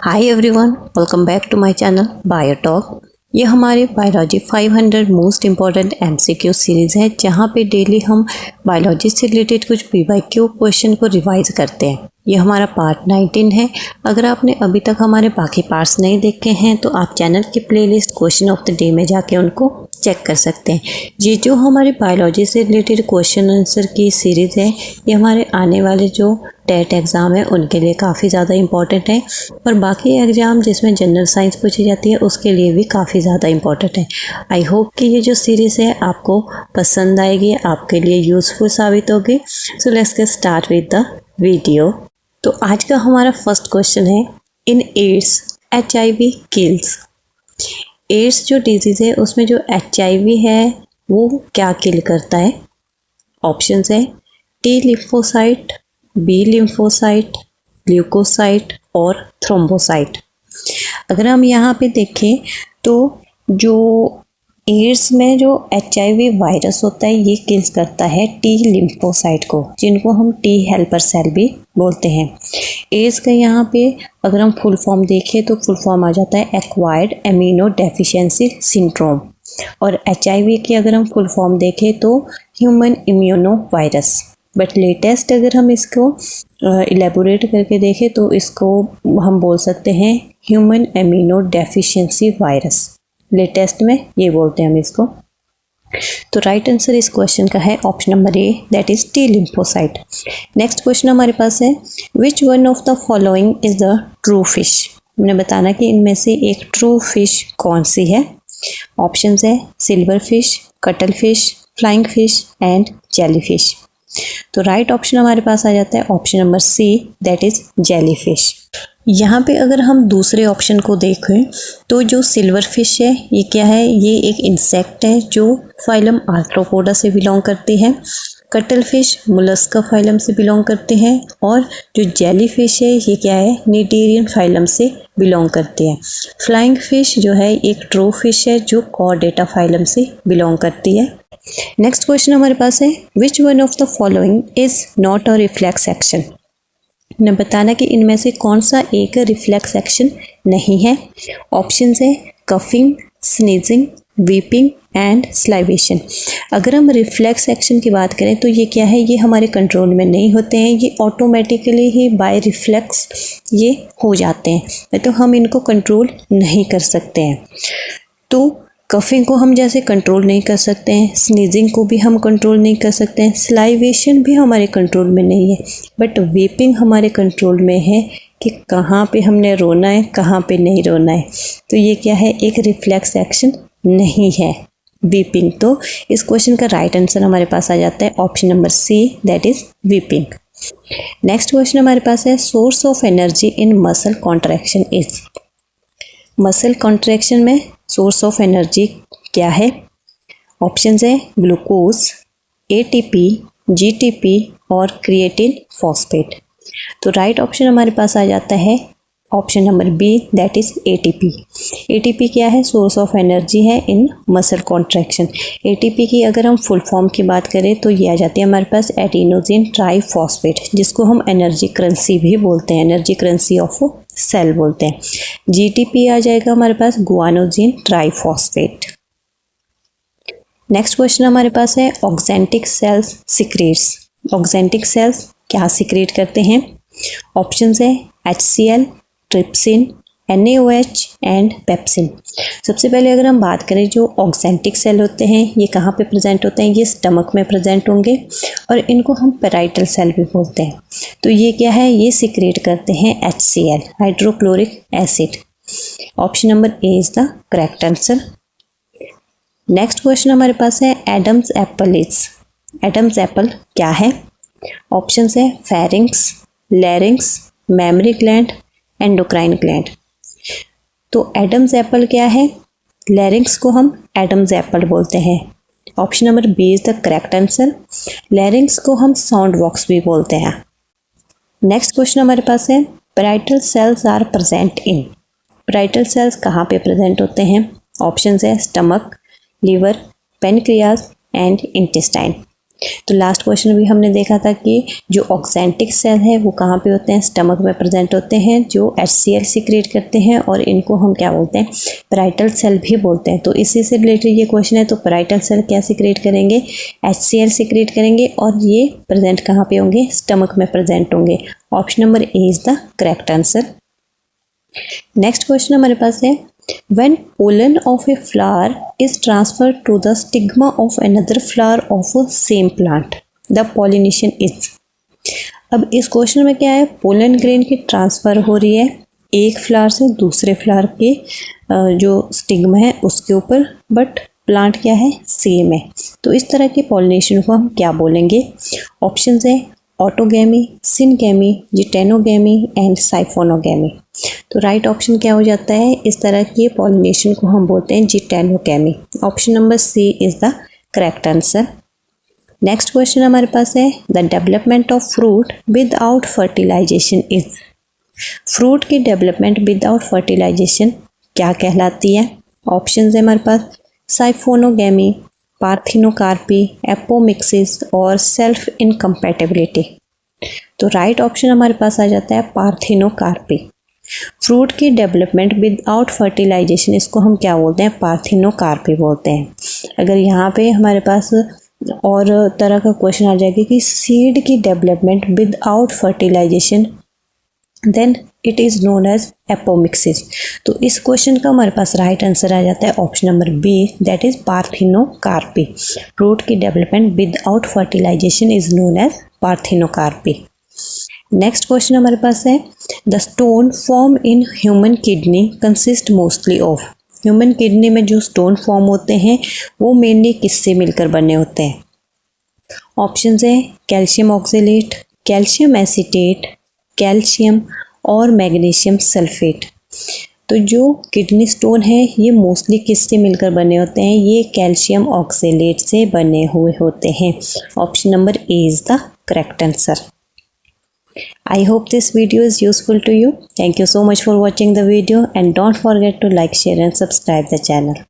Hi everyone, welcome back to my channel Biotalk. ये हमारे biology 500 most important MCQ series है, जहाँ पे डेली हम बायोलॉजी से रिलेटेड कुछ पीवाईक्यू क्वेश्चन को रिवाइज करते हैं। ये हमारा पार्ट 19 है। अगर आपने अभी तक हमारे बाकी पार्ट्स नहीं देखे हैं तो आप चैनल की playlist question of the day में जाके उनको चेक कर सकते हैं। ये जो हमारी बायोलॉजी से रिलेटेड क्वेश्चन आंसर की सीरीज़ है, ये हमारे आने वाले जो टेट एग्ज़ाम है उनके लिए काफ़ी ज़्यादा इम्पॉर्टेंट है, और बाकी एग्ज़ाम जिसमें जनरल साइंस पूछी जाती है उसके लिए भी काफ़ी ज़्यादा इम्पॉर्टेंट है। आई होप कि ये जो सीरीज़ है आपको पसंद आएगी, आपके लिए यूज़फुल साबित होगी। So let's get start with the video. तो आज का हमारा फर्स्ट क्वेश्चन है, इन एड्स HIV किल्स। एड्स जो डिजीज़ है उसमें जो HIV है वो क्या किल करता है? ऑप्शंस है T lymphocyte, B lymphocyte, leucocyte और थ्रोम्बोसाइट। अगर हम यहाँ पे देखें तो जो एड्स में जो HIV वायरस होता है ये किल्स करता है T लिम्फोसाइट को, जिनको हम T हेल्पर सेल भी बोलते हैं। एड्स का यहाँ पे अगर हम फुल फॉर्म देखें तो फुल फॉर्म आ जाता है एक्वायर्ड इम्यूनो डेफिशिएंसी सिंड्रोम, और HIV की अगर हम फुल फॉर्म देखें तो human immuno virus. But latest अगर हम इसको इलेबोरेट करके देखें तो इसको हम बोल सकते हैं human immuno deficiency virus. Latest में ये बोलते हैं हम इसको। तो राइट आंसर इस क्वेश्चन का है option number A, that is T lymphocyte. Next question हमारे पास है, which one of the following is the true fish. हमने बताना कि इनमें से एक ट्रू फिश कौन सी है। ऑप्शंस है silver fish, cuttle fish, flying fish and jellyfish. तो राइट ऑप्शन हमारे पास आ जाता है option number C, that is jellyfish. यहाँ पे अगर हम दूसरे ऑप्शन को देखें तो जो सिल्वर फिश है ये क्या है, ये एक इंसेक्ट है जो फाइलम आर्थ्रोपोडा से बिलोंग करती है। कटल फिश मोलस्का फाइलम से बिलोंग करते हैं, और जो जेली फिश है ये क्या है, नीटेरियन फाइलम से बिलोंग करते हैं। फ्लाइंग फिश जो है एक ट्रू फिश है जो कॉर्डेटा फाइलम से बिलोंग करती है। नेक्स्ट क्वेश्चन हमारे पास है, which one of the following is not a reflex action. ने बताना कि इनमें से कौन सा एक रिफ्लेक्स एक्शन नहीं है। ऑप्शंस है coughing, sneezing, weeping and salivation. अगर हम रिफ्लेक्स एक्शन की बात करें तो ये क्या है, ये हमारे कंट्रोल में नहीं होते हैं, ये ऑटोमेटिकली ही बाय रिफ्लेक्स ये हो जाते हैं, तो हम इनको कंट्रोल नहीं कर सकते हैं। तो कफिंग को हम जैसे कंट्रोल नहीं कर सकते हैं, स्नीजिंग को भी हम कंट्रोल नहीं कर सकते हैं, स्लाइवेशन भी हमारे कंट्रोल में नहीं है, बट वीपिंग हमारे कंट्रोल में है कि कहाँ पे हमने रोना है, कहाँ पे नहीं रोना है। तो ये क्या है, एक रिफ्लेक्स एक्शन नहीं है वीपिंग। तो इस क्वेश्चन का राइट आंसर हमारे पास आ जाता है option number C, that is weeping. Next question हमारे पास है, source of energy in muscle contraction is. Muscle contraction में सोर्स ऑफ एनर्जी क्या है। ऑप्शंस है ग्लूकोज, ATP, GTP और क्रिएटिन फॉस्फेट। तो राइट ऑप्शन हमारे पास आ जाता है option number B, that is ATP। ATP क्या है, सोर्स ऑफ एनर्जी है इन मसल कॉन्ट्रैक्शन। ATP की अगर हम फुल फॉर्म की बात करें तो ये आ जाती है हमारे पास एडिनोसिन ट्राइफॉस्फेट, जिसको हम एनर्जी करेंसी भी बोलते हैं, एनर्जी करेंसी ऑफ सेल बोलते हैं। GTP आ जाएगा हमारे पास गुआनोसिन ट्राइफॉस्फेट। नेक्स्ट क्वेश्चन हमारे पास है, oxyntic cells secretes. Oxyntic cells क्या सिक्रेट करते हैं। ऑप्शंस है HCl, trypsin, NaOH and pepsin. सबसे पहले अगर हम बात करें जो ऑक्जेंटिक सेल होते हैं ये कहाँ पे प्रेजेंट होते हैं, ये स्टमक में प्रेजेंट होंगे, और इनको हम पेराइटल सेल भी बोलते हैं। तो ये क्या है, ये सिक्रेट करते हैं HCl, hydrochloric acid. Option number A is the correct answer. Next question हमारे पास है, Adam's apple is. Adam's apple क्या है। ऑप्शंस है pharynx, larynx, mammary gland, endocrine gland. तो एडम्स एप्पल क्या है, लैरिंग्स को हम एडम्स एप्पल बोलते हैं। Option number B is the correct answer. Larynx को हम साउंड बॉक्स भी बोलते हैं। नेक्स्ट क्वेश्चन हमारे पास है, parietal cells are present in. Parietal cells कहाँ पे प्रेजेंट होते हैं। ऑप्शंस है stomach, liver, pancreas and intestine. तो लास्ट क्वेश्चन भी हमने देखा था कि जो ऑक्सेंटिक सेल है वो कहाँ पे होते हैं, स्टमक में प्रेजेंट होते हैं, जो HCl सीक्रेट करते हैं और इनको हम क्या बोलते हैं, पैराइटल सेल भी बोलते हैं। तो इसी से रिलेटेड ये क्वेश्चन है। तो पैराइटल सेल क्या सीक्रेट करेंगे, HCl सीक्रेट करेंगे और ये प्रेजेंट कहाँ पे होंगे, स्टमक में प्रेजेंट होंगे। Option number A is the correct answer. Next question हमारे पास है, when pollen of a flower is transferred to the stigma of another flower of a same plant, the pollination is। अब इस question में क्या है, pollen grain की transfer हो रही है एक फ्लावर से दूसरे फ्लावर के जो स्टिग्मा है उसके ऊपर, बट प्लांट क्या है, सेम है। तो इस तरह के पॉलिनेशन को हम क्या बोलेंगे। ऑप्शंस है ऑटोगैमी, सिनगैमी, जिटेनोगैमी एंड साइफोनोगैमी। तो राइट ऑप्शन क्या हो जाता है, इस तरह के पॉलिनेशन को हम बोलते हैं geitonogamy. Option number C is the correct answer. Next question हमारे पास है, the development of fruit without fertilisation is. Fruit की डेवलपमेंट विदाउट फर्टिलाइजेशन क्या कहलाती है। ऑप्शंस है हमारे पास साइफोनोगैमी, पार्थिनोकार्पी, एपोमिक्सिस और सेल्फ इनकम्पैटिबिलिटी। तो राइट ऑप्शन हमारे पास आ जाता है पार्थिनोकार्पी। फ्रूट की डेवलपमेंट विदाउट फर्टिलाइजेशन, इसको हम क्या बोलते हैं, पार्थिनोकार्पी बोलते हैं। अगर यहाँ पे हमारे पास और तरह का क्वेश्चन आ जाएगा कि सीड की development without fertilization, then it is known as apomixis. तो इस क्वेश्चन का हमारे पास राइट आंसर आ जाता है option number B, that is parthenocarpy. Fruit की development without fertilisation is known as parthenocarpy. Next question हमारे पास है, the stone form in human kidney consist mostly of. Human kidney में जो स्टोन फॉर्म होते हैं वो मेनली किससे मिलकर बने होते हैं। ऑप्शंस है calcium oxalate, calcium acetate, calcium और मैग्नीशियम सल्फेट। तो जो किडनी स्टोन है ये मोस्टली किससे मिलकर बने होते हैं, ये कैल्शियम ऑक्जेलेट से बने हुए होते हैं। Option number A is the correct answer. I hope this video is useful to you. Thank you so much for watching the video and don't forget to like, share and subscribe the channel.